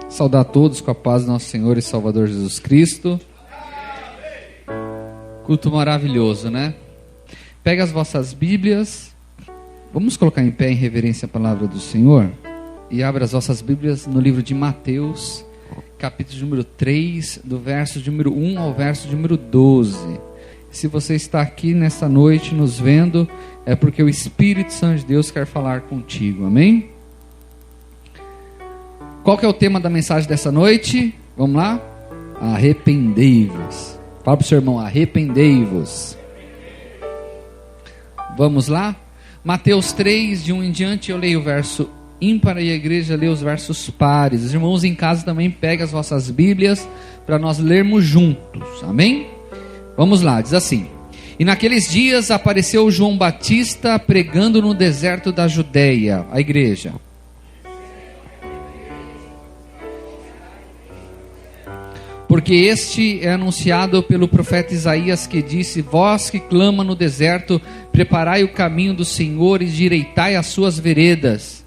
Saudar a todos com a paz do nosso Senhor e Salvador Jesus Cristo. Culto maravilhoso, né? Pega as vossas Bíblias. Vamos colocar em pé em reverência à palavra do Senhor. E abra as vossas Bíblias no livro de Mateus, capítulo número 3, do verso de número 1 ao verso de número 12. Se você está aqui nesta noite nos vendo, é porque o Espírito Santo de Deus quer falar contigo, amém? Qual que é o tema da mensagem dessa noite? Vamos lá? Arrependei-vos. Fala para o seu irmão, arrependei-vos. Vamos lá? Mateus 3, de 1 em diante, eu leio o verso ímpar e a igreja lê os versos pares. Os irmãos em casa também pegam as vossas Bíblias para nós lermos juntos, amém? Vamos lá, diz assim: E naqueles dias apareceu João Batista pregando no deserto da Judeia, a igreja. Porque este é anunciado pelo profeta Isaías, que disse: Vós que clama no deserto, preparai o caminho do Senhor e direitai as suas veredas.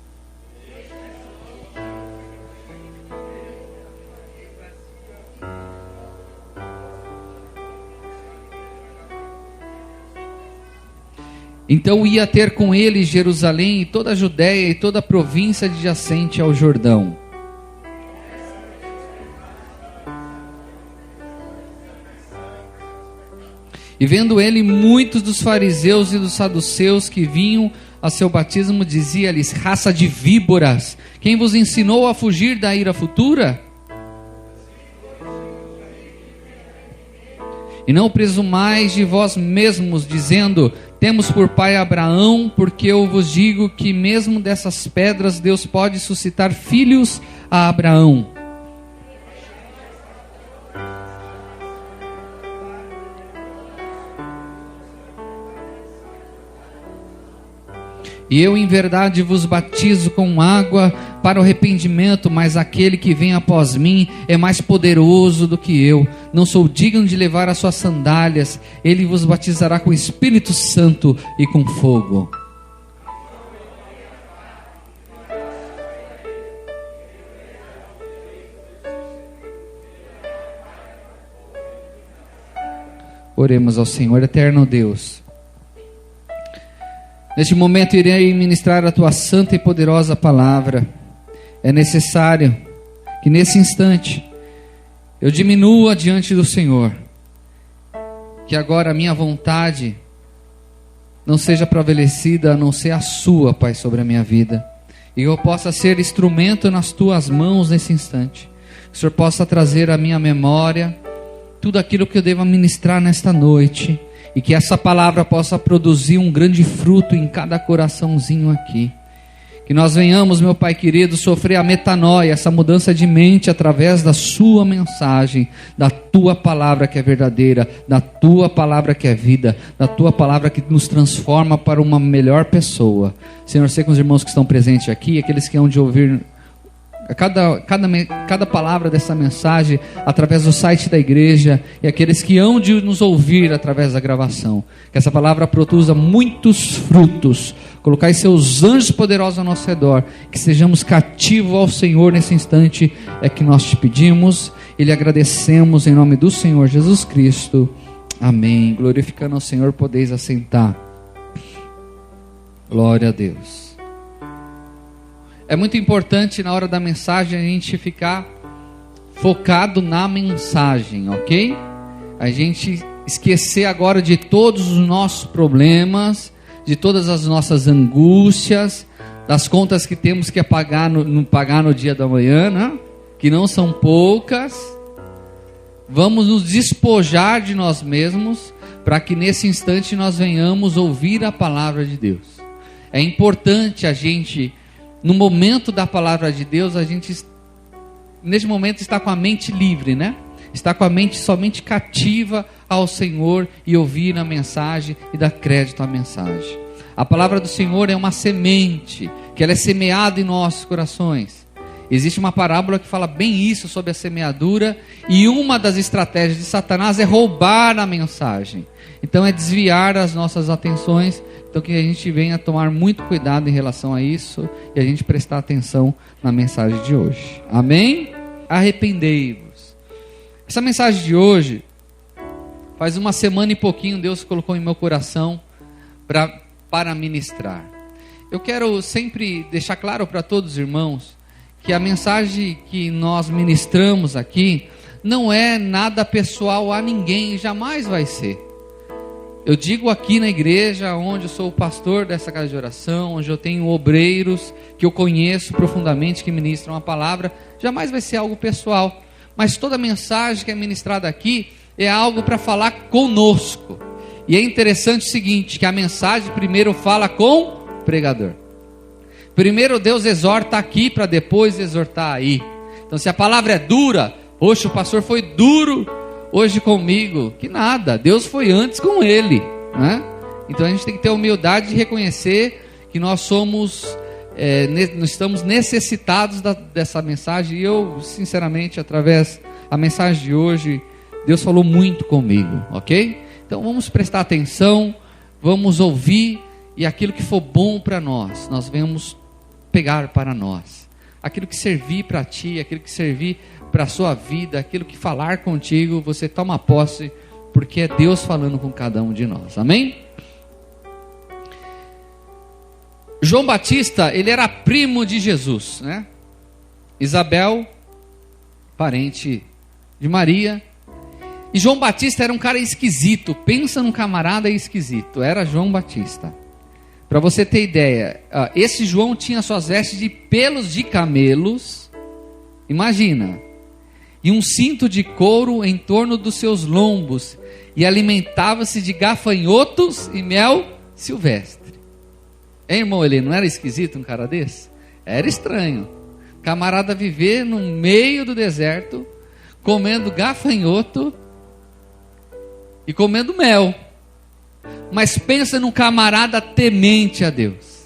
Então ia ter com ele Jerusalém e toda a Judéia e toda a província adjacente ao Jordão. E vendo ele muitos dos fariseus e dos saduceus que vinham a seu batismo, dizia-lhes: Raça de víboras, quem vos ensinou a fugir da ira futura? E não presumais de vós mesmos, dizendo: Temos por pai Abraão, porque eu vos digo que mesmo dessas pedras Deus pode suscitar filhos a Abraão. E eu em verdade vos batizo com água para o arrependimento, mas aquele que vem após mim é mais poderoso do que eu. Não sou digno de levar as suas sandálias. Ele vos batizará com Espírito Santo e com fogo. Oremos ao Senhor. Eterno Deus, neste momento irei ministrar a tua santa e poderosa palavra. É necessário que nesse instante eu diminua diante do Senhor, que agora a minha vontade não seja prevalecida a não ser a sua, Pai, sobre a minha vida, e eu possa ser instrumento nas tuas mãos nesse instante. Que o Senhor possa trazer à minha memória tudo aquilo que eu devo ministrar nesta noite, e que essa palavra possa produzir um grande fruto em cada coraçãozinho aqui. Que nós venhamos, meu Pai querido, sofrer a metanoia, essa mudança de mente através da sua mensagem, da tua palavra que é verdadeira, da tua palavra que é vida, da tua palavra que nos transforma para uma melhor pessoa. Senhor, sei com os irmãos que estão presentes aqui, aqueles que hão de ouvir cada palavra dessa mensagem através do site da igreja, e aqueles que hão de nos ouvir através da gravação, que essa palavra produza muitos frutos. Colocai seus anjos poderosos ao nosso redor, que sejamos cativos ao Senhor nesse instante, é que nós te pedimos e lhe agradecemos em nome do Senhor Jesus Cristo, amém. Glorificando ao Senhor, podeis assentar. Glória a Deus. É muito importante na hora da mensagem a gente ficar focado na mensagem, ok? A gente esquecer agora de todos os nossos problemas, de todas as nossas angústias, das contas que temos que pagar no dia da manhã, né? Que não são poucas. Vamos nos despojar de nós mesmos, para que nesse instante nós venhamos ouvir a palavra de Deus. É importante a gente, no momento da palavra de Deus, a gente, nesse momento, está com a mente livre, né? Está com a mente somente cativa ao Senhor e ouvir a mensagem e dar crédito à mensagem. A palavra do Senhor é uma semente, que ela é semeada em nossos corações. Existe uma parábola que fala bem isso sobre a semeadura, e uma das estratégias de Satanás é roubar a mensagem. Então é desviar as nossas atenções. Então que a gente venha tomar muito cuidado em relação a isso, e a gente prestar atenção na mensagem de hoje. Amém? arrependei-vos. Essa mensagem de hoje, faz uma semana e pouquinho, Deus colocou em meu coração para ministrar. Eu quero sempre deixar claro para todos os irmãos que a mensagem que nós ministramos aqui não é nada pessoal a ninguém, jamais vai ser. Eu digo aqui na igreja, onde eu sou o pastor dessa casa de oração, onde eu tenho obreiros que eu conheço profundamente, que ministram a palavra, jamais vai ser algo pessoal. Mas toda mensagem que é ministrada aqui é algo para falar conosco. E é interessante o seguinte, que a mensagem primeiro fala com o pregador. Primeiro Deus exorta aqui para depois exortar aí. Então se a palavra é dura, poxa, o pastor foi duro hoje comigo, que nada, Deus foi antes com ele, né? Então a gente tem que ter a humildade de reconhecer que nós somos, nós estamos necessitados dessa mensagem. E eu, sinceramente, através da mensagem de hoje, Deus falou muito comigo, ok? Então vamos prestar atenção, vamos ouvir, e aquilo que for bom para nós vamos pegar para nós. Aquilo que servir para ti, aquilo que servir para a sua vida, aquilo que falar contigo, você toma posse, porque é Deus falando com cada um de nós, amém? João Batista, ele era primo de Jesus, né? Isabel, parente de Maria, e João Batista era um cara esquisito. Pensa num camarada esquisito, era João Batista. Para você ter ideia, esse João tinha suas vestes de pelos de camelos, imagina, e um cinto de couro em torno dos seus lombos, e alimentava-se de gafanhotos e mel silvestre. Hein, irmão, ele não era esquisito um cara desse? Era estranho. Camarada viver no meio do deserto, comendo gafanhoto e comendo mel. Mas pensa num camarada temente a Deus.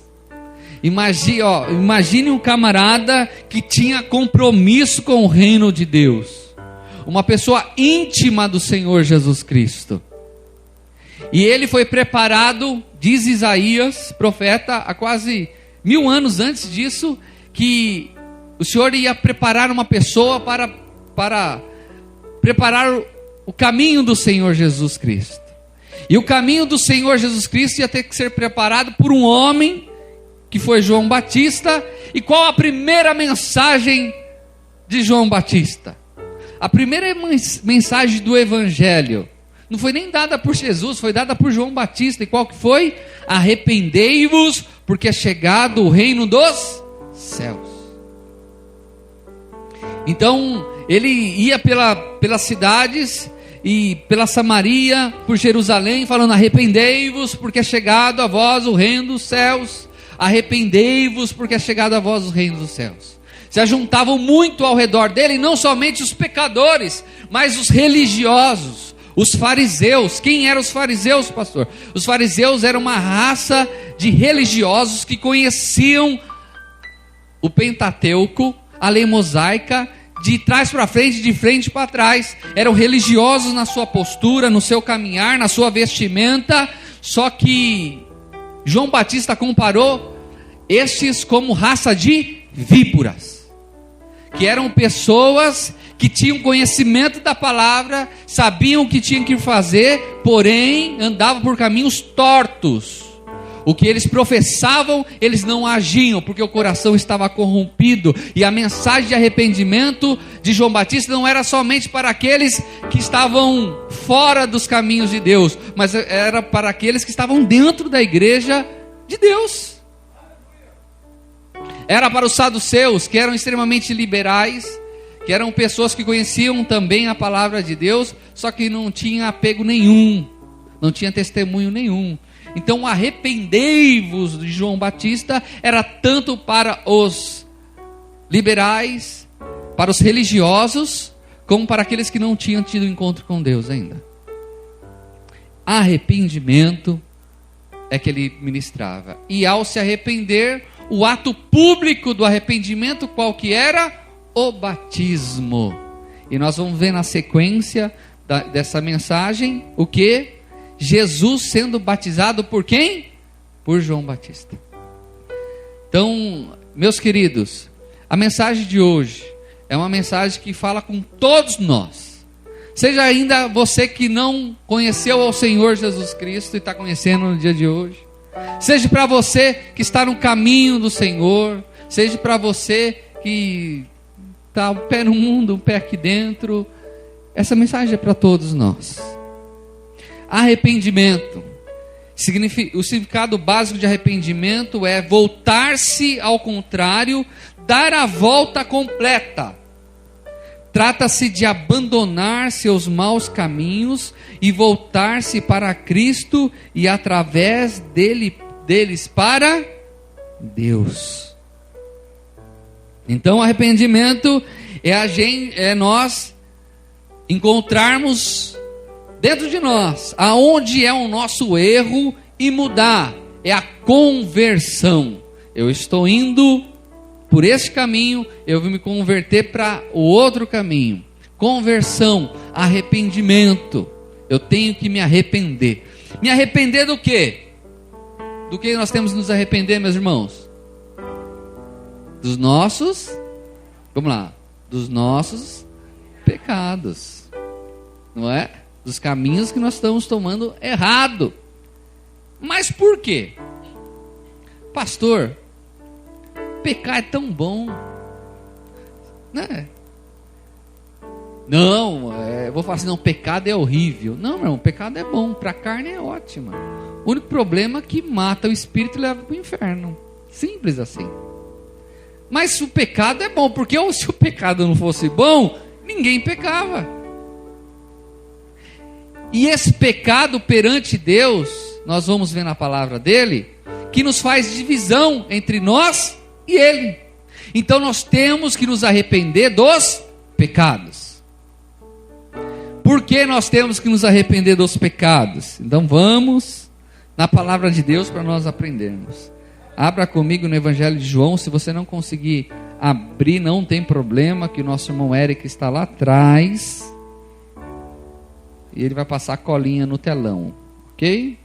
Imagine um camarada que tinha compromisso com o reino de Deus, uma pessoa íntima do Senhor Jesus Cristo. E ele foi preparado, diz Isaías, profeta, há quase 1000 anos antes disso, que o Senhor ia preparar uma pessoa para preparar o caminho do Senhor Jesus Cristo. E o caminho do Senhor Jesus Cristo ia ter que ser preparado por um homem, que foi João Batista. E qual a primeira mensagem de João Batista? A primeira mensagem do Evangelho não foi nem dada por Jesus, foi dada por João Batista. E qual que foi? Arrependei-vos, porque é chegado o reino dos céus. Então ele ia pelas cidades e pela Samaria, por Jerusalém, falando: arrependei-vos, porque é chegado a vós o reino dos céus. Arrependei-vos, porque é chegado a vós o reino dos céus. Se ajuntavam muito ao redor dele, não somente os pecadores, mas os religiosos, os fariseus. Quem eram os fariseus, pastor? Os fariseus eram uma raça de religiosos que conheciam o Pentateuco, a lei mosaica, de trás para frente, de frente para trás. Eram religiosos na sua postura, no seu caminhar, na sua vestimenta. Só que João Batista comparou estes como raça de víboras, que eram pessoas que tinham conhecimento da palavra, sabiam o que tinham que fazer, porém andavam por caminhos tortos. O que eles professavam, eles não agiam, porque o coração estava corrompido. E a mensagem de arrependimento de João Batista não era somente para aqueles que estavam fora dos caminhos de Deus, mas era para aqueles que estavam dentro da igreja de Deus. Era para os saduceus, que eram extremamente liberais, que eram pessoas que conheciam também a palavra de Deus, só que não tinha apego nenhum, não tinha testemunho nenhum. Então, arrependei-vos de João Batista era tanto para os liberais, para os religiosos, como para aqueles que não tinham tido encontro com Deus ainda. Arrependimento é que ele ministrava. E ao se arrepender, o ato público do arrependimento, qual que era? O batismo. E nós vamos ver na sequência dessa mensagem, o que? Jesus sendo batizado por quem? Por João Batista. Então, meus queridos, a mensagem de hoje é uma mensagem que fala com todos nós. Seja ainda você que não conheceu ao Senhor Jesus Cristo e está conhecendo no dia de hoje. Seja para você que está no caminho do Senhor. Seja para você que está um pé no mundo, um pé aqui dentro. Essa mensagem é para todos nós. Arrependimento. O significado básico de arrependimento é voltar-se ao contrário, dar a volta completa. Trata-se de abandonar seus maus caminhos e voltar-se para Cristo e através deles para Deus. Então, arrependimento é nós encontrarmos dentro de nós aonde é o nosso erro e mudar. É a conversão. Eu estou indo por este caminho, eu vou me converter para o outro caminho. Conversão, arrependimento. Eu tenho que me arrepender. Me arrepender do quê? Do que nós temos que nos arrepender, meus irmãos? Dos nossos, vamos lá, dos nossos pecados, não é? Dos caminhos que nós estamos tomando errado. Mas por quê? Pastor, pecar é tão bom, né? Não, eu vou falar assim, não, pecado é horrível. Não, meu irmão, pecado é bom, para a carne é ótima. O único problema é que mata o espírito e leva para o inferno. Simples assim. Mas o pecado é bom, porque se o pecado não fosse bom, ninguém pecava. E esse pecado perante Deus, nós vamos ver na palavra dele, que nos faz divisão entre nós e ele. Então nós temos que nos arrepender dos pecados. Por que nós temos que nos arrepender dos pecados? Então vamos na palavra de Deus para nós aprendermos. Abra comigo no Evangelho de João. Se você não conseguir abrir, não tem problema, que o nosso irmão Eric está lá atrás e ele vai passar a colinha no telão, ok?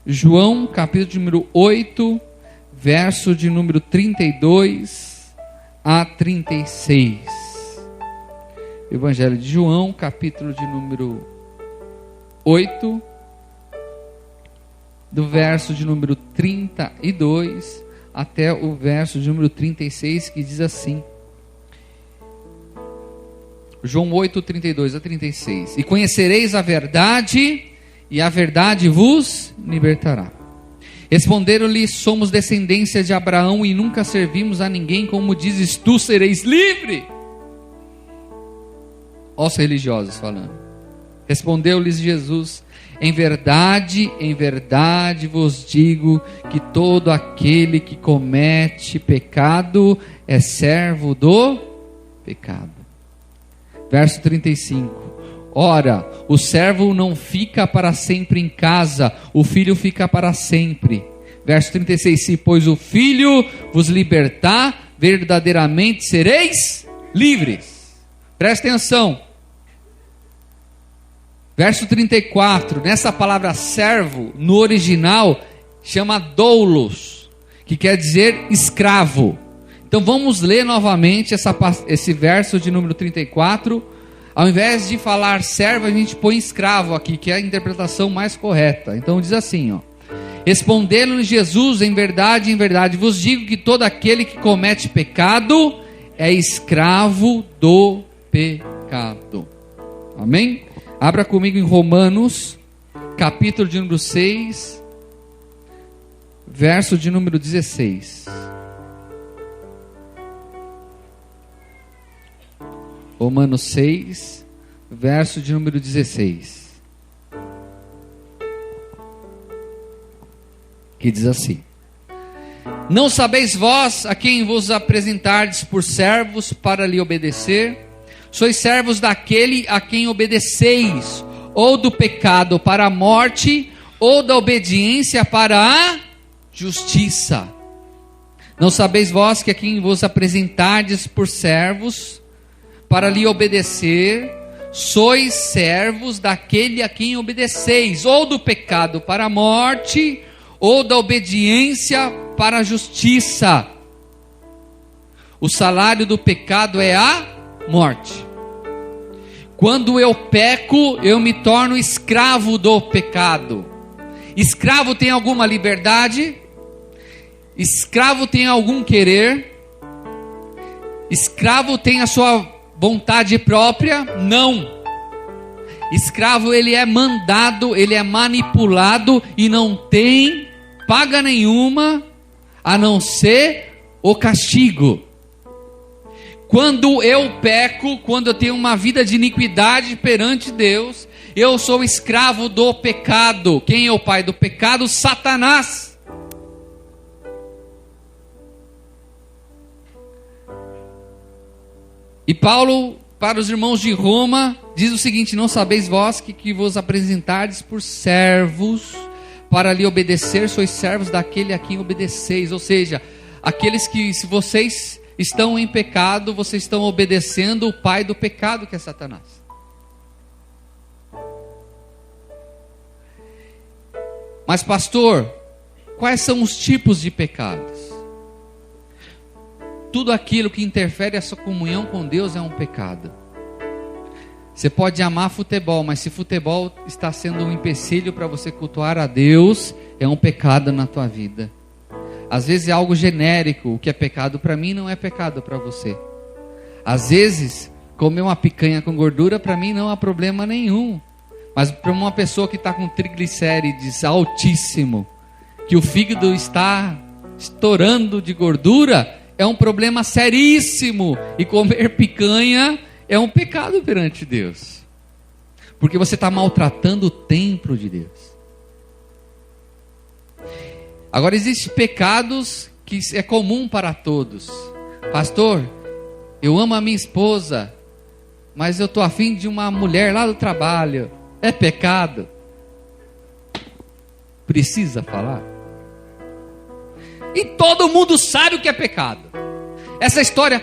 João, capítulo de número 8, verso de número 32 a 36. Evangelho de João, capítulo de número 8, do verso de número 32 até o verso de número 36, que diz assim. João 8, 32 a 36. E conhecereis a verdade, e a verdade vos libertará. Responderam-lhe: somos descendência de Abraão e nunca servimos a ninguém, como dizes tu, sereis livre? Ó os religiosos falando. Respondeu-lhes Jesus: em verdade vos digo que todo aquele que comete pecado é servo do pecado. Verso 35. Ora, o servo não fica para sempre em casa, o filho fica para sempre. Verso 36. Se pois o filho vos libertar, verdadeiramente sereis livres. Presta atenção. Verso 34, nessa palavra servo, no original, chama doulos, que quer dizer escravo. Então vamos ler novamente esse verso de número 34. Ao invés de falar servo, a gente põe escravo aqui, que é a interpretação mais correta. Então diz assim, ó. Respondendo-lhe Jesus: em verdade vos digo que todo aquele que comete pecado é escravo do pecado. Amém? Abra comigo em Romanos, capítulo de número 6, verso de número 16. Romanos 6, verso de número 16. Que diz assim: não sabeis vós a quem vos apresentardes por servos para lhe obedecer? Sois servos daquele a quem obedeceis, ou do pecado para a morte, ou da obediência para a justiça. Não sabeis vós que a quem vos apresentardes por servos para lhe obedecer, sois servos daquele a quem obedeceis, ou do pecado para a morte, ou da obediência para a justiça. O salário do pecado é a morte. Quando eu peco, eu me torno escravo do pecado. Escravo tem alguma liberdade? Escravo tem algum querer? Escravo tem a sua vontade própria? Não. Escravo, ele é mandado, ele é manipulado e não tem paga nenhuma, a não ser o castigo. Quando eu peco, quando eu tenho uma vida de iniquidade perante Deus, eu sou escravo do pecado. Quem é o pai do pecado? Satanás. E Paulo, para os irmãos de Roma, diz o seguinte: não sabeis vós que vos apresentardes por servos para lhe obedecer, sois servos daquele a quem obedeceis. Ou seja, aqueles que, se vocês estão em pecado, vocês estão obedecendo o pai do pecado, que é Satanás. Mas pastor, quais são os tipos de pecados? Tudo aquilo que interfere a sua comunhão com Deus é um pecado. Você pode amar futebol, mas se futebol está sendo um empecilho para você cultuar a Deus, é um pecado na tua vida. Às vezes é algo genérico, o que é pecado para mim não é pecado para você. Às vezes, comer uma picanha com gordura para mim não há problema nenhum. Mas para uma pessoa que está com triglicérides altíssimo, que o fígado está estourando de gordura, é um problema seríssimo. E comer picanha é um pecado perante Deus, porque você está maltratando o templo de Deus. Agora, existem pecados que é comum para todos. Pastor, eu amo a minha esposa, mas eu estou afim de uma mulher lá do trabalho. É pecado? Precisa falar? E todo mundo sabe o que é pecado. Essa história,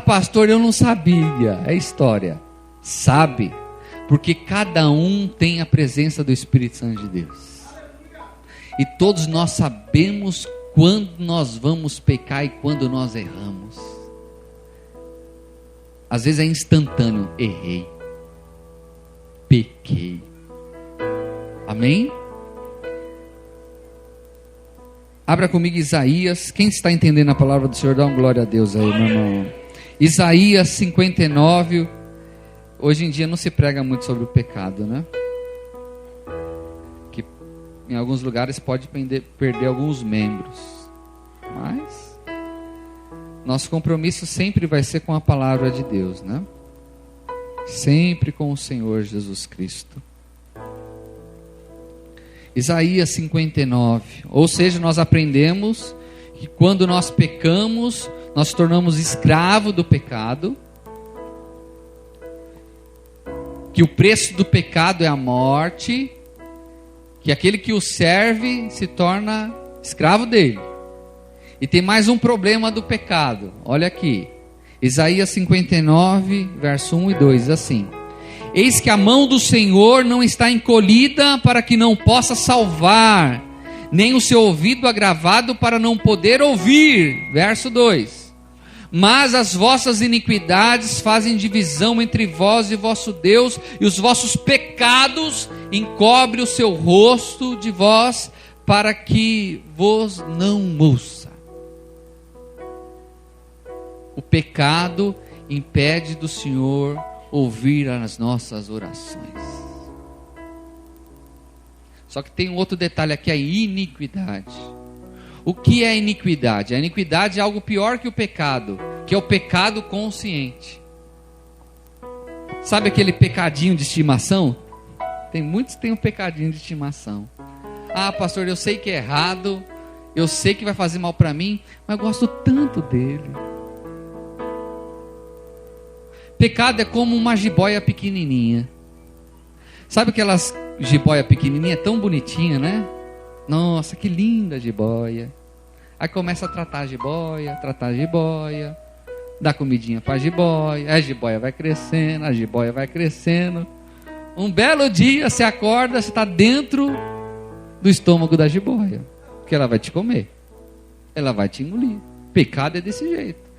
pastor, eu não sabia. É história. Sabe, porque cada um tem a presença do Espírito Santo de Deus. E todos nós sabemos quando nós vamos pecar e quando nós erramos. Às vezes é instantâneo. Errei. Pequei. Amém? Abra comigo Isaías. Quem está entendendo a palavra do Senhor, dá uma glória a Deus aí, meu irmão. Isaías 59. Hoje em dia não se prega muito sobre o pecado, né? Que em alguns lugares pode perder alguns membros. Mas nosso compromisso sempre vai ser com a palavra de Deus, né? Sempre com o Senhor Jesus Cristo. Isaías 59. Ou seja, nós aprendemos que quando nós pecamos, nós nos tornamos escravos do pecado, que o preço do pecado é a morte, que aquele que o serve se torna escravo dele. E tem mais um problema do pecado. Olha aqui, Isaías 59, verso 1 e 2, assim: eis que a mão do Senhor não está encolhida para que não possa salvar, nem o seu ouvido agravado para não poder ouvir. Verso 2: mas as vossas iniquidades fazem divisão entre vós e vosso Deus, e os vossos pecados encobrem o seu rosto de vós, para que vos não ouça. O pecado impede do Senhor ouvir as nossas orações. Só que tem um outro detalhe aqui, a iniquidade. O que é iniquidade? A iniquidade é algo pior que o pecado, que é o pecado consciente. Sabe aquele pecadinho de estimação? Tem muitos que têm um pecadinho de estimação. Pastor, eu sei que é errado, eu sei que vai fazer mal para mim, mas eu gosto tanto dele. Pecado é como uma jiboia pequenininha. Sabe aquelas jiboia pequenininha tão bonitinha, né? Nossa, que linda jiboia. Aí começa a tratar a jiboia, dá comidinha para a jiboia vai crescendo, a jiboia vai crescendo. Um belo dia você acorda, você está dentro do estômago da jiboia, porque ela vai te comer, ela vai te engolir. Pecado é desse jeito.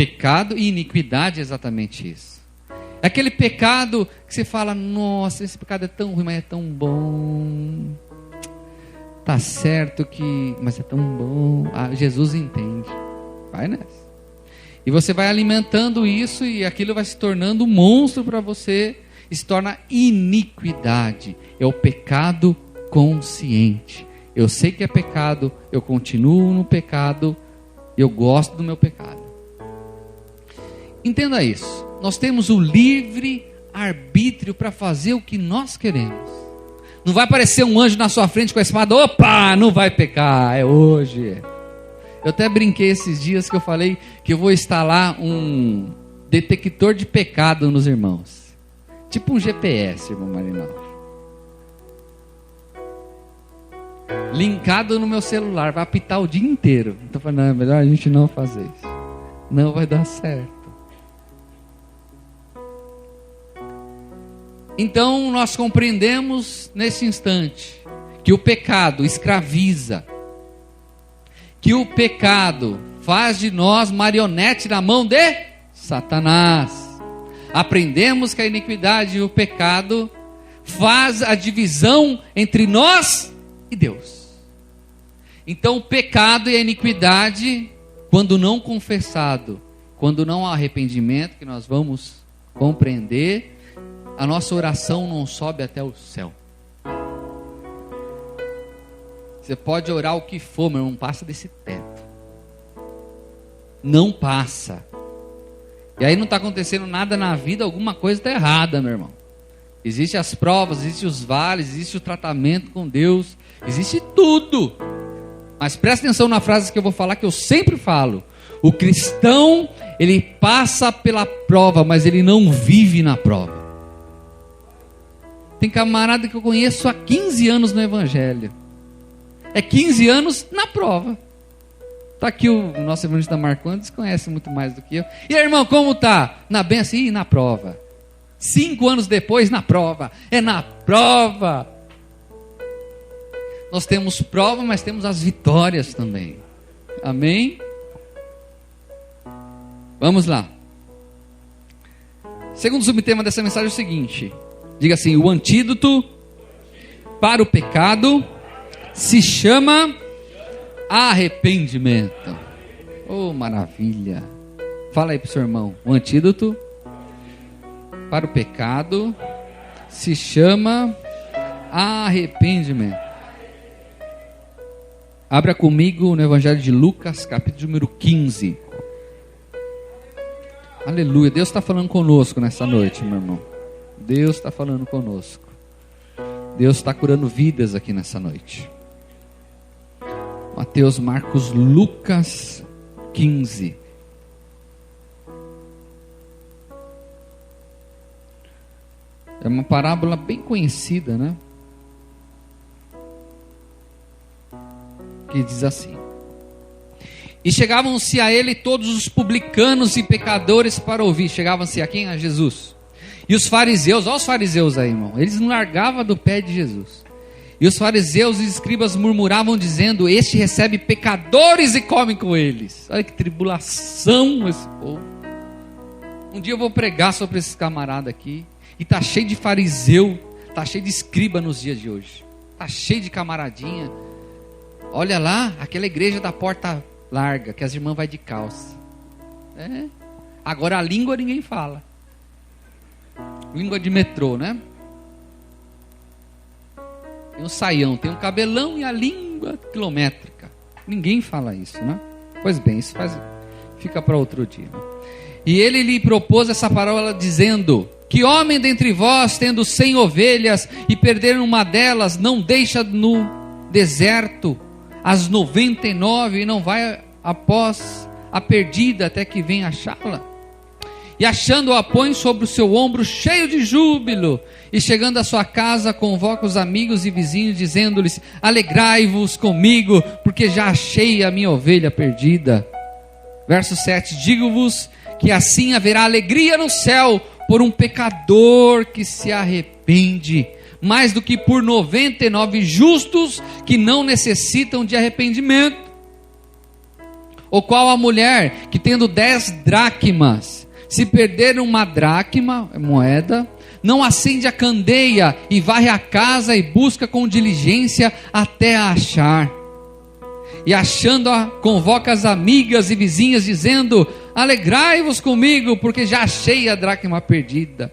Pecado e iniquidade é exatamente isso. É aquele pecado que você fala, nossa, esse pecado é tão ruim, mas é tão bom. Tá certo que, mas é tão bom. Jesus entende. Vai nessa. E você vai alimentando isso e aquilo vai se tornando um monstro para você. E se torna iniquidade. É o pecado consciente. Eu sei que é pecado, eu continuo no pecado, eu gosto do meu pecado. Entenda isso. Nós temos o livre arbítrio para fazer o que nós queremos. Não vai aparecer um anjo na sua frente com a espada, opa, não vai pecar, é hoje. Eu até brinquei esses dias que eu falei que eu vou instalar um detector de pecado nos irmãos. Tipo um GPS, irmão Marinaldo. Linkado no meu celular, vai apitar o dia inteiro. Então eu falei, não, é melhor a gente não fazer isso. Não vai dar certo. Então nós compreendemos nesse instante que o pecado escraviza, que o pecado faz de nós marionete na mão de Satanás. Aprendemos que a iniquidade e o pecado faz a divisão entre nós e Deus. Então o pecado e a iniquidade, quando não confessado, quando não há arrependimento, que nós vamos compreender, a nossa oração não sobe até o céu. Você pode orar o que for, mas não passa desse teto. Não passa. E aí não está acontecendo nada na vida, alguma coisa está errada, meu irmão. Existem as provas, existem os vales, existe o tratamento com Deus, existe tudo. Mas presta atenção na frase que eu vou falar, que eu sempre falo. O cristão, ele passa pela prova, mas ele não vive na prova. Tem camarada que eu conheço há 15 anos no Evangelho. É 15 anos na prova. Está aqui o nosso evangelista Marcondes, conhece muito mais do que eu. E aí, irmão, como tá? Na benção e na prova. 5 anos depois, na prova. É na prova. Nós temos prova, mas temos as vitórias também. Amém? Vamos lá. Segundo subtema dessa mensagem é o seguinte. Diga assim, o antídoto para o pecado se chama arrependimento. Oh, maravilha. Fala aí para o seu irmão. O antídoto para o pecado se chama arrependimento. Abra comigo no Evangelho de Lucas, capítulo número 15. Aleluia. Deus está falando conosco nessa noite, meu irmão. Deus está falando conosco. Deus está curando vidas aqui nessa noite. Mateus, Marcos, Lucas 15. É uma parábola bem conhecida, né? Que diz assim: e chegavam-se a ele todos os publicanos e pecadores para ouvir. Chegavam-se a quem? A Jesus. E os fariseus, olha os fariseus aí, irmão, eles não largavam do pé de Jesus. E os fariseus e os escribas murmuravam dizendo: este recebe pecadores e come com eles. Olha que tribulação esse povo. Um dia eu vou pregar sobre esses camaradas aqui. E tá cheio de fariseu, tá cheio de escriba nos dias de hoje. Tá cheio de camaradinha. Olha lá, aquela igreja da porta larga, que as irmãs vai de calça. É. Agora a língua ninguém fala. Língua de metrô, né? Tem um saião, tem um cabelão e a língua quilométrica. Ninguém fala isso, né? Pois bem, isso fica para outro dia. Né? E ele lhe propôs essa parábola dizendo: que homem dentre vós, tendo 100 ovelhas e perder uma delas, não deixa no deserto as 99 e não vai após a perdida até que venha achá-la? E achando-a, põe sobre o seu ombro cheio de júbilo, e chegando à sua casa, convoca os amigos e vizinhos, dizendo-lhes: alegrai-vos comigo, porque já achei a minha ovelha perdida. Verso 7, digo-vos que assim haverá alegria no céu por um pecador que se arrepende, mais do que por 99 justos que não necessitam de arrependimento. Ou qual a mulher que tendo 10 dracmas, se perder uma dracma, moeda, não acende a candeia e varre a casa e busca com diligência até a achar. E achando-a, convoca as amigas e vizinhas, dizendo: alegrai-vos comigo, porque já achei a dracma perdida.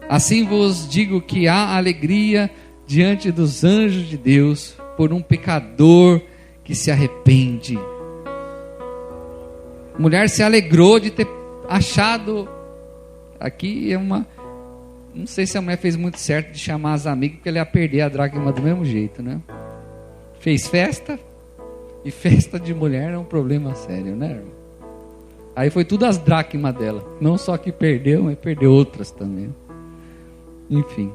Assim vos digo que há alegria diante dos anjos de Deus por um pecador que se arrepende. A mulher se alegrou de ter achado. Aqui é uma... Não sei se a mulher fez muito certo de chamar as amigas, porque ela ia perder a dracma do mesmo jeito, né? Fez festa, e festa de mulher é um problema sério, né, irmão? Aí foi tudo as dracmas dela. Não só que perdeu, mas perdeu outras também. Enfim.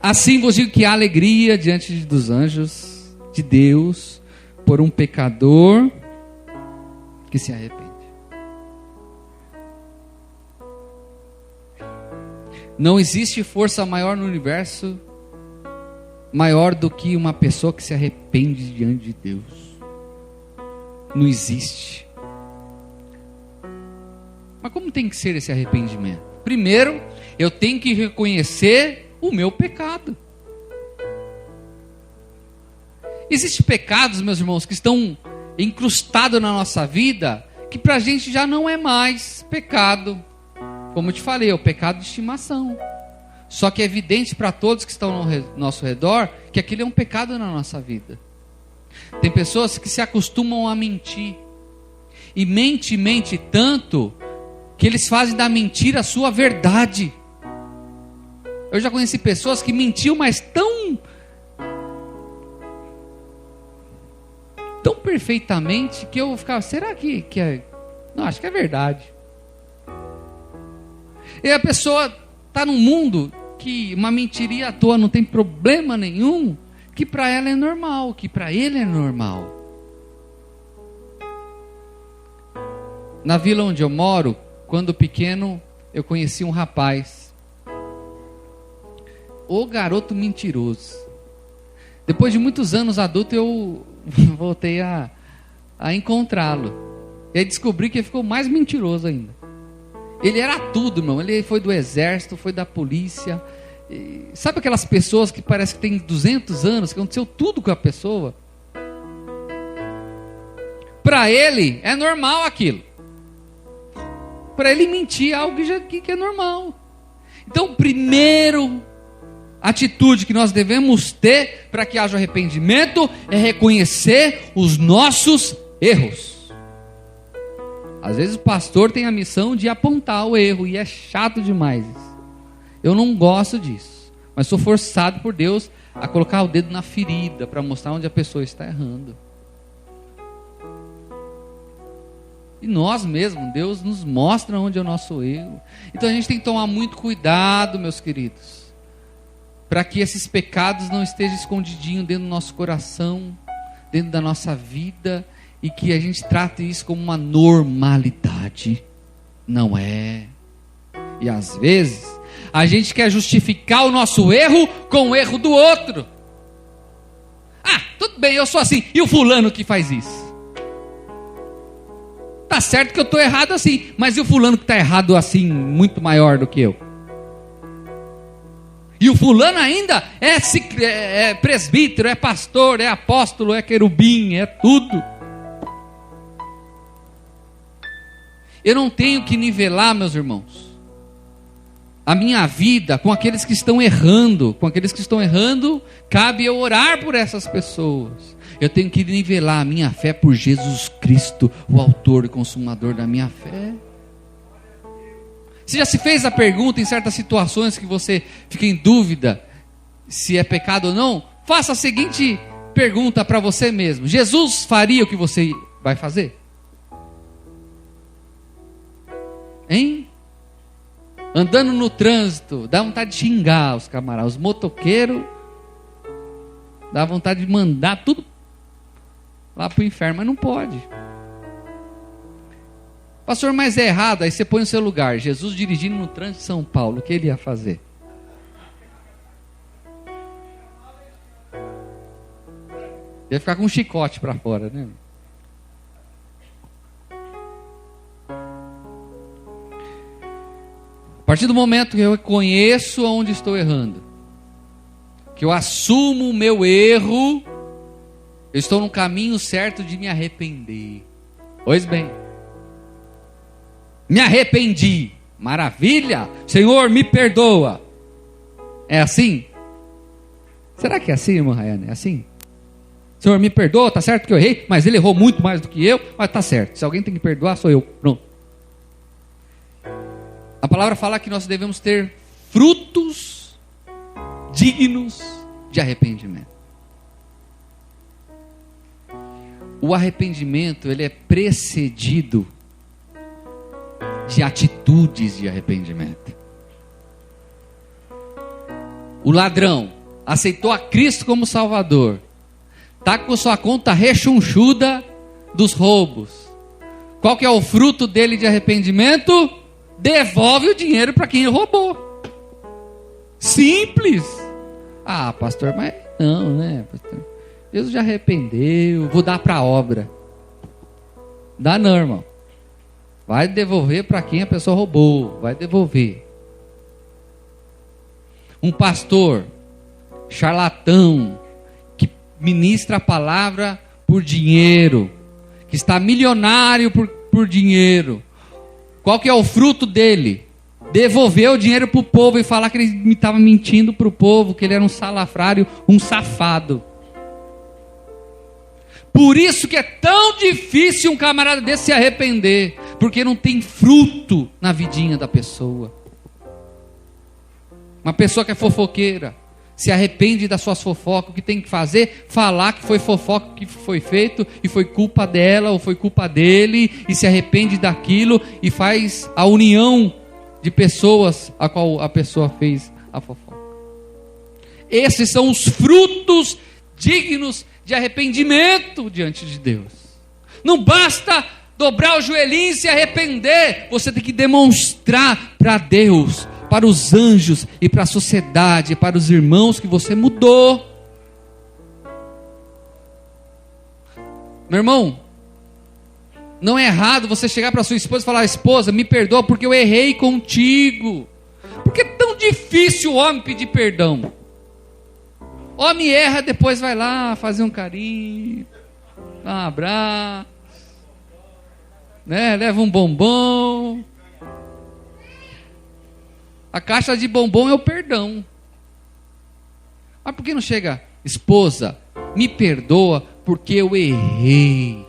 Assim vos digo que há alegria diante dos anjos de Deus por um pecador que se arrepende. Não existe força maior no universo, maior do que uma pessoa que se arrepende diante de Deus. Não existe. Mas como tem que ser esse arrependimento? Primeiro, eu tenho que reconhecer o meu pecado. Existem pecados, meus irmãos, que estão incrustados na nossa vida, que para a gente já não é mais pecado. Como eu te falei, é o pecado de estimação. Só que é evidente para todos que estão ao nosso redor que aquilo é um pecado na nossa vida. Tem pessoas que se acostumam a mentir. E mente tanto que eles fazem da mentira a sua verdade. Eu já conheci pessoas que mentiam, mas tão perfeitamente que eu ficava, será que é? Não, acho que é verdade. E a pessoa está num mundo que uma mentiria à toa não tem problema nenhum, que para ela é normal, que para ele é normal. Na vila onde eu moro, quando pequeno, eu conheci um rapaz. O garoto mentiroso. Depois de muitos anos adulto, eu voltei a encontrá-lo. E aí descobri que ele ficou mais mentiroso ainda. Ele era tudo, irmão. Ele foi do exército, foi da polícia. E sabe aquelas pessoas que parece que tem 200 anos, que aconteceu tudo com a pessoa? Para ele, é normal aquilo. Para ele mentir é algo que é normal. Então, primeiro atitude que nós devemos ter para que haja arrependimento é reconhecer os nossos erros. Às vezes o pastor tem a missão de apontar o erro e é chato demais. Eu não gosto disso, mas sou forçado por Deus a colocar o dedo na ferida para mostrar onde a pessoa está errando. E nós mesmos, Deus nos mostra onde é o nosso erro. Então a gente tem que tomar muito cuidado, meus queridos, para que esses pecados não estejam escondidinhos dentro do nosso coração, dentro da nossa vida, e que a gente trate isso como uma normalidade. Não é. E às vezes a gente quer justificar o nosso erro com o erro do outro. Ah, tudo bem, eu sou assim. E o fulano que faz isso? Tá certo que eu estou errado assim, mas e o fulano que está errado assim, muito maior do que eu? E o fulano ainda é presbítero, é pastor, é apóstolo, é querubim, é tudo. Eu não tenho que nivelar, meus irmãos, a minha vida com aqueles que estão errando. Com aqueles que estão errando, cabe eu orar por essas pessoas. Eu tenho que nivelar a minha fé por Jesus Cristo, o autor e consumador da minha fé. Você já se fez a pergunta em certas situações que você fica em dúvida se é pecado ou não? Faça a seguinte pergunta para você mesmo: Jesus faria o que você vai fazer? Hein? Andando no trânsito, dá vontade de xingar os camaradas, os motoqueiros, dá vontade de mandar tudo lá para o inferno, mas não pode. Pastor, mas é errado. Aí você põe no seu lugar, Jesus dirigindo no trânsito de São Paulo, o que ele ia fazer? Deve ficar com um chicote para fora, né? A partir do momento que eu reconheço onde estou errando, que eu assumo o meu erro, eu estou no caminho certo de me arrepender. Pois bem, me arrependi, maravilha, Senhor, me perdoa. É assim? Será que é assim, irmã Rayane? É assim? Senhor, me perdoa, tá certo que eu errei, mas ele errou muito mais do que eu, mas tá certo, se alguém tem que perdoar, sou eu, pronto. A palavra fala que nós devemos ter frutos dignos de arrependimento. O arrependimento, ele é precedido de atitudes de arrependimento. O ladrão aceitou a Cristo como Salvador, está com sua conta rechonchuda dos roubos. Qual que é o fruto dele de arrependimento? Devolve o dinheiro para quem roubou. Simples. Ah, pastor, mas não, né, pastor? Deus já arrependeu, vou dar para a obra. Dá não, irmão. Vai devolver para quem a pessoa roubou, vai devolver. Um pastor charlatão que ministra a palavra por dinheiro, que está milionário por dinheiro. Qual que é o fruto dele? Devolver o dinheiro para o povo e falar que ele estava mentindo para o povo, que ele era um salafrário, um safado. Por isso que é tão difícil um camarada desse se arrepender, porque não tem fruto na vidinha da pessoa. Uma pessoa que é fofoqueira, se arrepende das suas fofocas, o que tem que fazer? Falar que foi fofoca que foi feito e foi culpa dela ou foi culpa dele, e se arrepende daquilo e faz a união de pessoas a qual a pessoa fez a fofoca. Esses são os frutos dignos de arrependimento diante de Deus. Não basta dobrar o joelhinho e se arrepender, você tem que demonstrar para Deus, para os anjos e para a sociedade, para os irmãos que você mudou. Meu irmão, não é errado você chegar para sua esposa e falar: esposa, me perdoa porque eu errei contigo. Porque é tão difícil o homem pedir perdão. Homem erra, depois vai lá fazer um carinho, dá um abraço, né? Leva um bombom. A caixa de bombom é o perdão. Mas por que não chega: esposa, me perdoa porque eu errei.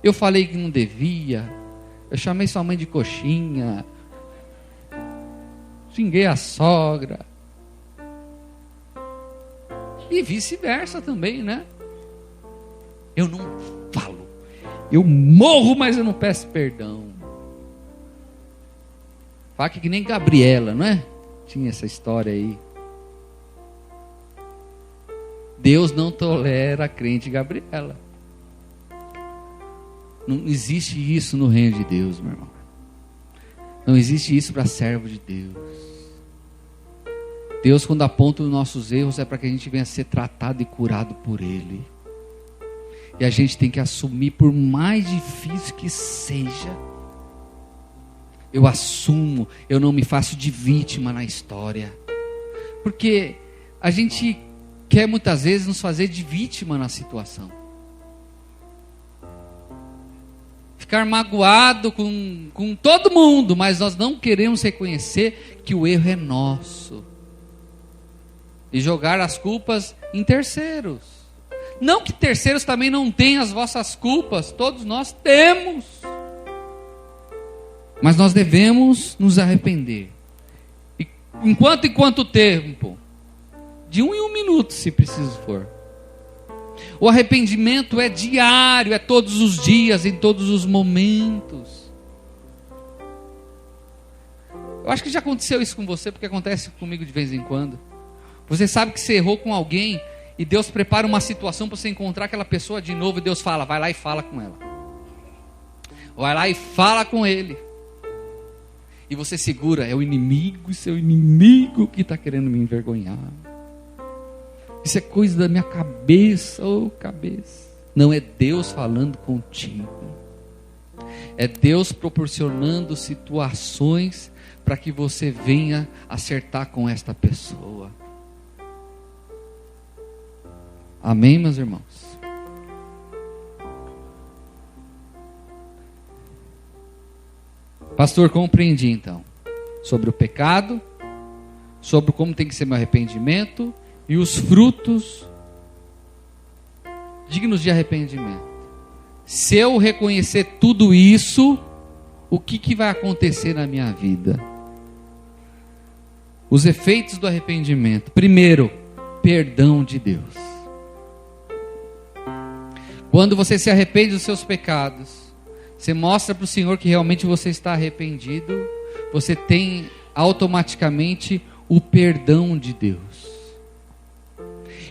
Eu falei que não devia. Eu chamei sua mãe de coxinha. Xinguei a sogra. E vice-versa também, né? Eu não falo. Eu morro, mas eu não peço perdão. Fala que nem Gabriela, não é? Tinha essa história aí. Deus não tolera a crente Gabriela. Não existe isso no reino de Deus, meu irmão. Não existe isso para servo de Deus. Deus, quando aponta os nossos erros, é para que a gente venha ser tratado e curado por Ele. E a gente tem que assumir, por mais difícil que seja. Eu assumo, eu não me faço de vítima na história. Porque a gente quer muitas vezes nos fazer de vítima na situação. Ficar magoado com todo mundo, mas nós não queremos reconhecer que o erro é nosso. E jogar as culpas em terceiros. Não que terceiros também não tenham as vossas culpas, todos nós temos. Mas nós devemos nos arrepender. E em quanto tempo? De 1 em 1 minuto, se preciso for. O arrependimento é diário, é todos os dias, em todos os momentos. Eu acho que já aconteceu isso com você, porque acontece comigo de vez em quando. Você sabe que você errou com alguém e Deus prepara uma situação para você encontrar aquela pessoa de novo, e Deus fala: vai lá e fala com ela. Vai lá e fala com ele. E você segura: é o inimigo, seu inimigo que está querendo me envergonhar. Isso é coisa da minha cabeça, cabeça. Não, é Deus falando contigo. É Deus proporcionando situações para que você venha acertar com esta pessoa. Amém, meus irmãos? Pastor, compreendi então sobre o pecado, sobre como tem que ser meu arrependimento e os frutos dignos de arrependimento. Se eu reconhecer tudo isso, o que vai acontecer na minha vida? Os efeitos do arrependimento. Primeiro, perdão de Deus. Quando você se arrepende dos seus pecados, você mostra para o Senhor que realmente você está arrependido, você tem automaticamente o perdão de Deus.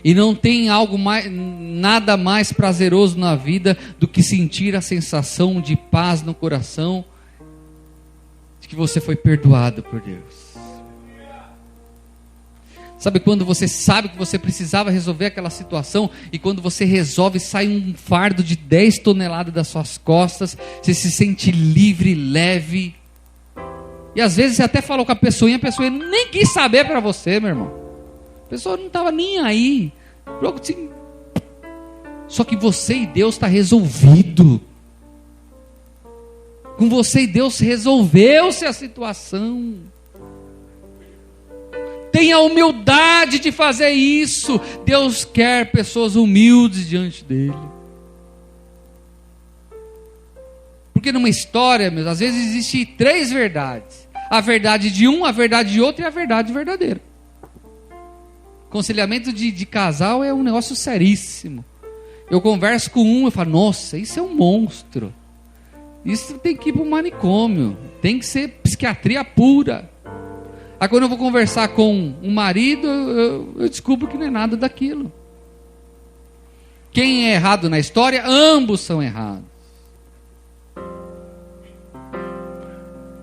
E não tem nada mais prazeroso na vida do que sentir a sensação de paz no coração, de que você foi perdoado por Deus. Sabe quando você sabe que você precisava resolver aquela situação, e quando você resolve, sai um fardo de 10 toneladas das suas costas, você se sente livre, leve, e às vezes você até falou com a pessoa, e a pessoa nem quis saber para você, meu irmão. A pessoa não estava nem aí. Logo assim. Só que você e Deus está resolvido. Com você e Deus resolveu-se a situação. Tenha a humildade de fazer isso. Deus quer pessoas humildes diante dele. Porque numa história, meus, às vezes existe 3 verdades. A verdade de um, a verdade de outro e a verdade verdadeira. Aconselhamento de casal é um negócio seríssimo. Eu converso com um, eu falo, nossa, isso é um monstro. Isso tem que ir para o manicômio. Tem que ser psiquiatria pura. Aí quando eu vou conversar com um marido, eu descubro que não é nada daquilo. Quem é errado na história, ambos são errados.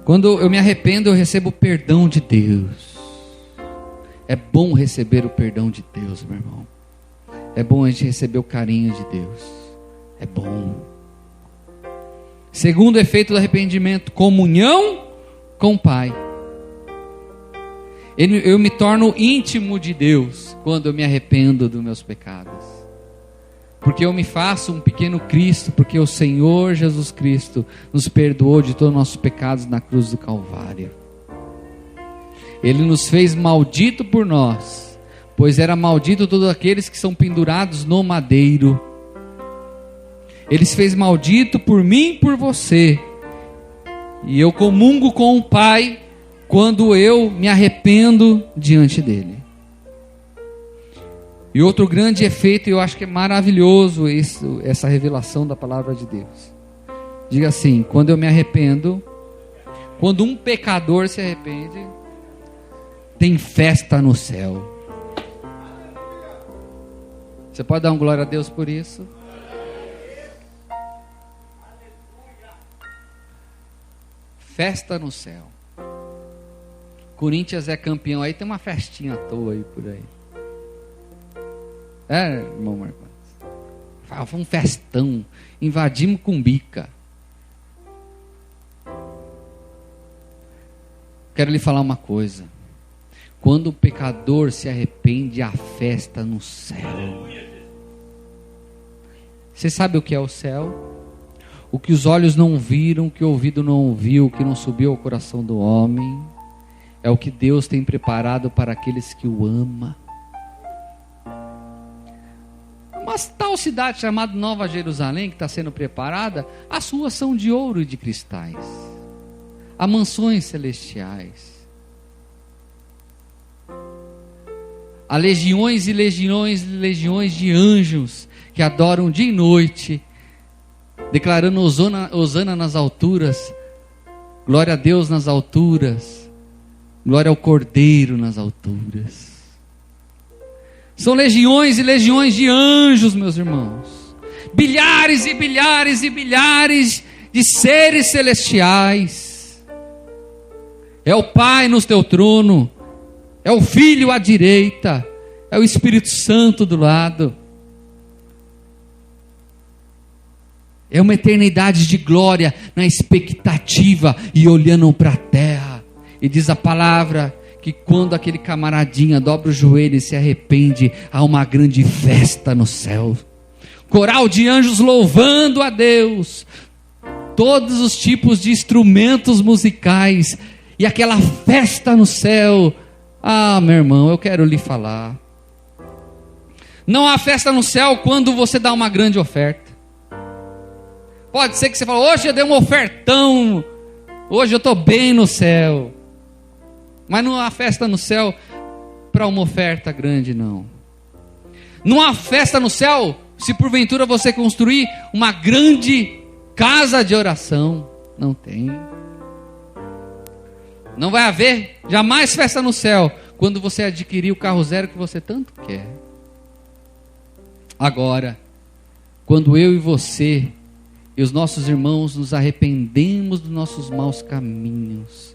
Quando eu me arrependo, eu recebo o perdão de Deus. É bom receber o perdão de Deus, meu irmão. É bom a gente receber o carinho de Deus. É bom. Segundo efeito do arrependimento, comunhão com o Pai. Eu me torno íntimo de Deus quando eu me arrependo dos meus pecados. Porque eu me faço um pequeno Cristo, porque o Senhor Jesus Cristo nos perdoou de todos os nossos pecados na cruz do Calvário. Ele nos fez maldito por nós, pois era maldito todos aqueles que são pendurados no madeiro. Ele se fez maldito por mim e por você. E eu comungo com o Pai quando eu me arrependo diante dele. E outro grande efeito, eu acho que é maravilhoso essa revelação da palavra de Deus. Diga assim, quando eu me arrependo, quando um pecador se arrepende, tem festa no céu. Você pode dar um glória a Deus por isso? Festa no céu. Corinthians é campeão, aí tem uma festinha à toa aí por aí. É, irmão Marcos? Foi um festão. Invadimos Cumbica. Quero lhe falar uma coisa. Quando o pecador se arrepende, há festa no céu. Você sabe o que é o céu? O que os olhos não viram, o que o ouvido não ouviu, o que não subiu ao coração do homem, é o que Deus tem preparado para aqueles que o amam. Uma tal cidade chamada Nova Jerusalém, que está sendo preparada, as ruas são de ouro e de cristais. Há mansões celestiais. Há legiões e legiões e legiões de anjos que adoram dia e noite, declarando hosana nas alturas, glória a Deus nas alturas, glória ao Cordeiro nas alturas. São legiões e legiões de anjos, meus irmãos. Bilhares e bilhares e bilhares de seres celestiais. É o Pai no teu trono. É o Filho à direita. É o Espírito Santo do lado. É uma eternidade de glória na expectativa e olhando para a terra. E diz a palavra que quando aquele camaradinha dobra o joelho e se arrepende, há uma grande festa no céu. Coral de anjos louvando a Deus. Todos os tipos de instrumentos musicais. E aquela festa no céu. Ah, meu irmão, eu quero lhe falar. Não há festa no céu quando você dá uma grande oferta. Pode ser que você fale, hoje eu dei um ofertão, hoje eu estou bem no céu. Mas não há festa no céu para uma oferta grande, não. Não há festa no céu se porventura você construir uma grande casa de oração. Não tem. Não vai haver jamais festa no céu quando você adquirir o carro zero que você tanto quer. Agora, quando eu e você e os nossos irmãos nos arrependemos dos nossos maus caminhos,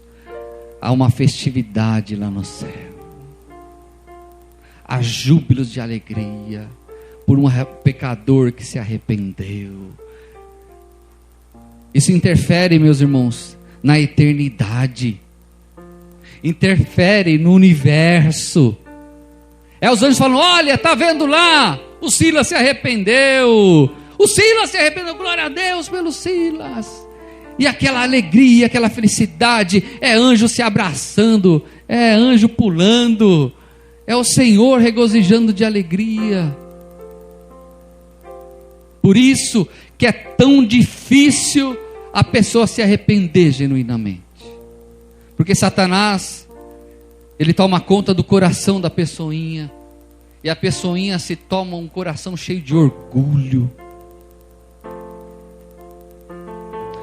há uma festividade lá no céu. Há júbilos de alegria por um pecador que se arrependeu. Isso interfere, meus irmãos, na eternidade. Interfere no universo. Os anjos falam, olha, está vendo lá? O Silas se arrependeu. O Silas se arrependeu, glória a Deus pelo Silas. E aquela alegria, aquela felicidade, é anjo se abraçando, é anjo pulando, é o Senhor regozijando de alegria. Por isso que é tão difícil a pessoa se arrepender genuinamente. Porque Satanás, ele toma conta do coração da pessoinha, e a pessoinha se toma um coração cheio de orgulho.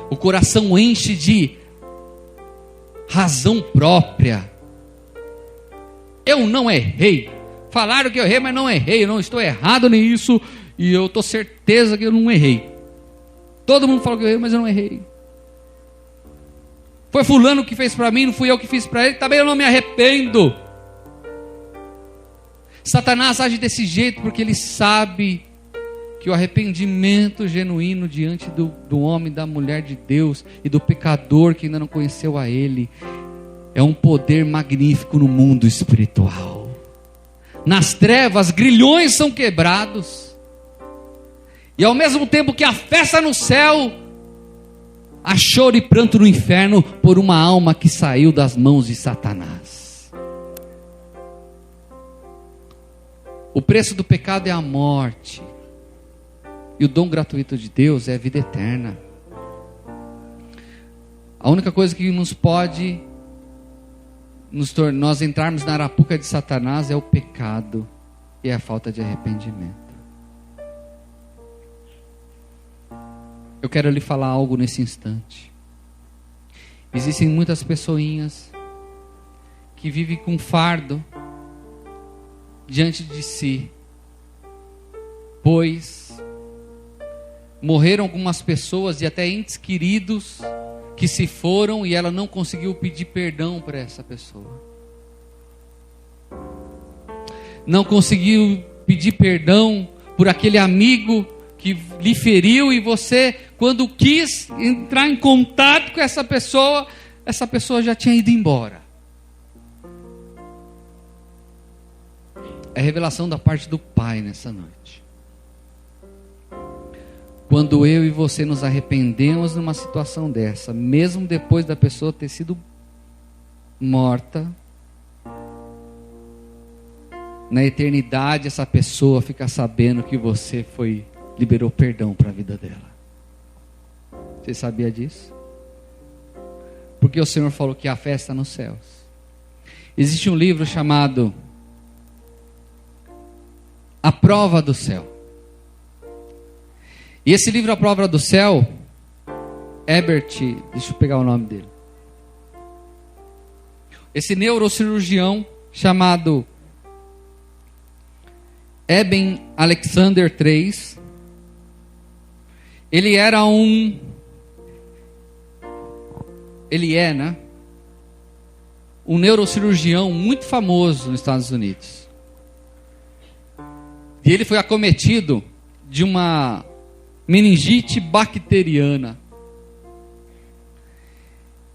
O coração enche de razão própria. Eu não errei. Falaram que eu errei, mas não errei. Eu não estou errado nisso. E eu estou certeza que eu não errei. Todo mundo falou que eu errei, mas eu não errei. Foi fulano que fez para mim, não fui eu que fiz para ele. Também eu não me arrependo. Satanás age desse jeito porque ele sabe que o arrependimento genuíno diante do homem, da mulher de Deus e do pecador que ainda não conheceu a Ele, é um poder magnífico no mundo espiritual. Nas trevas, grilhões são quebrados, e ao mesmo tempo que há festa no céu, há choro e pranto no inferno por uma alma que saiu das mãos de Satanás. O preço do pecado é a morte. E o dom gratuito de Deus é a vida eterna. A única coisa que nos pode nós entrarmos na arapuca de Satanás é o pecado e a falta de arrependimento. Eu quero lhe falar algo nesse instante. Existem muitas pessoinhas que vivem com fardo diante de si, pois morreram algumas pessoas e até entes queridos que se foram e ela não conseguiu pedir perdão para essa pessoa. Não conseguiu pedir perdão por aquele amigo que lhe feriu e você, quando quis entrar em contato com essa pessoa já tinha ido embora. É revelação da parte do Pai nessa noite. Quando eu e você nos arrependemos numa situação dessa, mesmo depois da pessoa ter sido morta, na eternidade essa pessoa fica sabendo que você liberou perdão para a vida dela. Você sabia disso? Porque o Senhor falou que há festa nos céus. Existe um livro chamado A Prova do Céu. E esse livro, A Prova do Céu, Herbert, deixa eu pegar o nome dele. Esse neurocirurgião chamado Eben Alexander III, ele é, um neurocirurgião muito famoso nos Estados Unidos. E ele foi acometido de uma meningite bacteriana.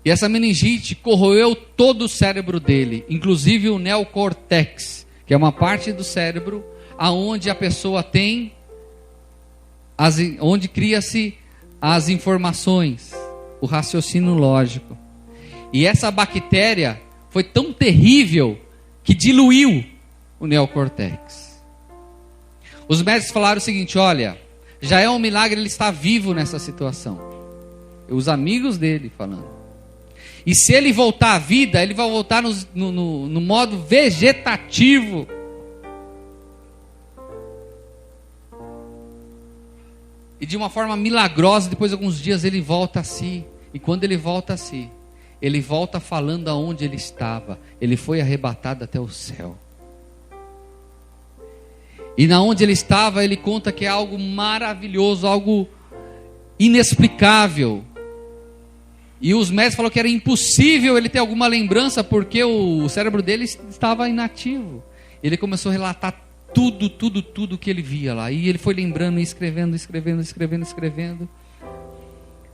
E essa meningite corroeu todo o cérebro dele, inclusive o neocórtex, que é uma parte do cérebro aonde a pessoa tem, onde cria-se as informações, o raciocínio lógico. E essa bactéria foi tão terrível que diluiu o neocórtex. Os médicos falaram o seguinte: olha, já é um milagre ele estar vivo nessa situação. Os amigos dele falando. E se ele voltar à vida, ele vai voltar no modo vegetativo. E de uma forma milagrosa, depois de alguns dias ele volta a si. E quando ele volta a si, ele volta falando aonde ele estava. Ele foi arrebatado até o céu. E na onde ele estava, ele conta que é algo maravilhoso, algo inexplicável. E os médicos falaram que era impossível ele ter alguma lembrança, porque o cérebro dele estava inativo. Ele começou a relatar tudo que ele via lá. E ele foi lembrando e escrevendo.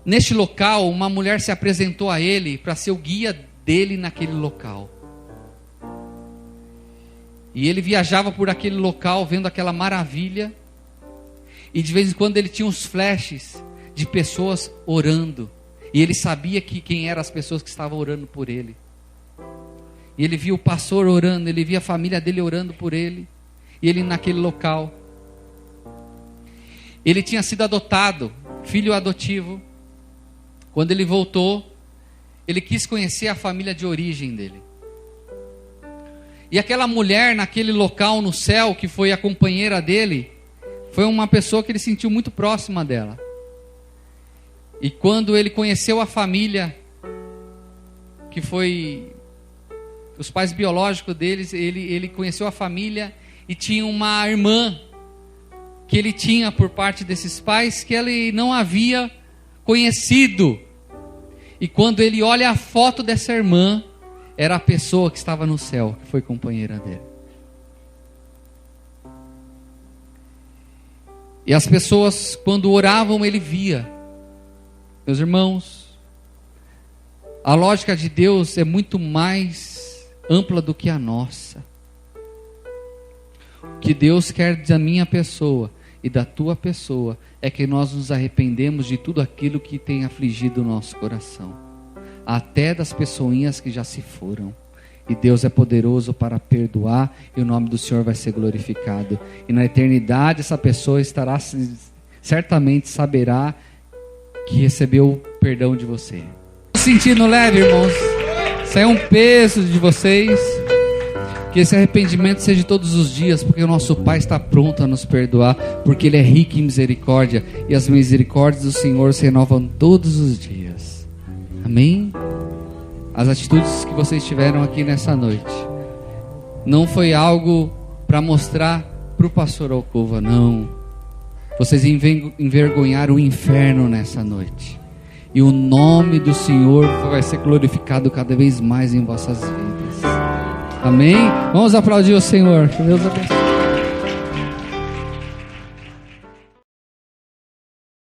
Neste local, uma mulher se apresentou a ele para ser o guia dele naquele local. E ele viajava por aquele local, vendo aquela maravilha. E de vez em quando ele tinha uns flashes de pessoas orando. E ele sabia quem eram as pessoas que estavam orando por ele. E ele via o pastor orando, ele via a família dele orando por ele. E ele naquele local. Ele tinha sido adotado, filho adotivo. Quando ele voltou, ele quis conhecer a família de origem dele. E aquela mulher naquele local no céu, que foi a companheira dele, foi uma pessoa que ele sentiu muito próxima dela. E quando ele conheceu a família, que foi os pais biológicos deles, ele conheceu a família e tinha uma irmã que ele tinha por parte desses pais que ele não havia conhecido. E quando ele olha a foto dessa irmã, era a pessoa que estava no céu, que foi companheira dele. E as pessoas, quando oravam, ele via. Meus irmãos, a lógica de Deus é muito mais ampla do que a nossa. O que Deus quer da minha pessoa e da tua pessoa é que nós nos arrependemos de tudo aquilo que tem afligido o nosso coração, até das pessoinhas que já se foram. E Deus é poderoso para perdoar, e o nome do Senhor vai ser glorificado. E na eternidade essa pessoa estará, certamente saberá que recebeu o perdão de você. Sentindo leve, irmãos? Isso é um peso de vocês. Que esse arrependimento seja todos os dias, porque o nosso Pai está pronto a nos perdoar, porque Ele é rico em misericórdia, e as misericórdias do Senhor se renovam todos os dias. Amém? As atitudes que vocês tiveram aqui nessa noite não foi algo para mostrar para o pastor Alcova, não. Vocês envergonharam o inferno nessa noite, e o nome do Senhor vai ser glorificado cada vez mais em vossas vidas. Amém? Vamos aplaudir o Senhor. Que Deus abençoe.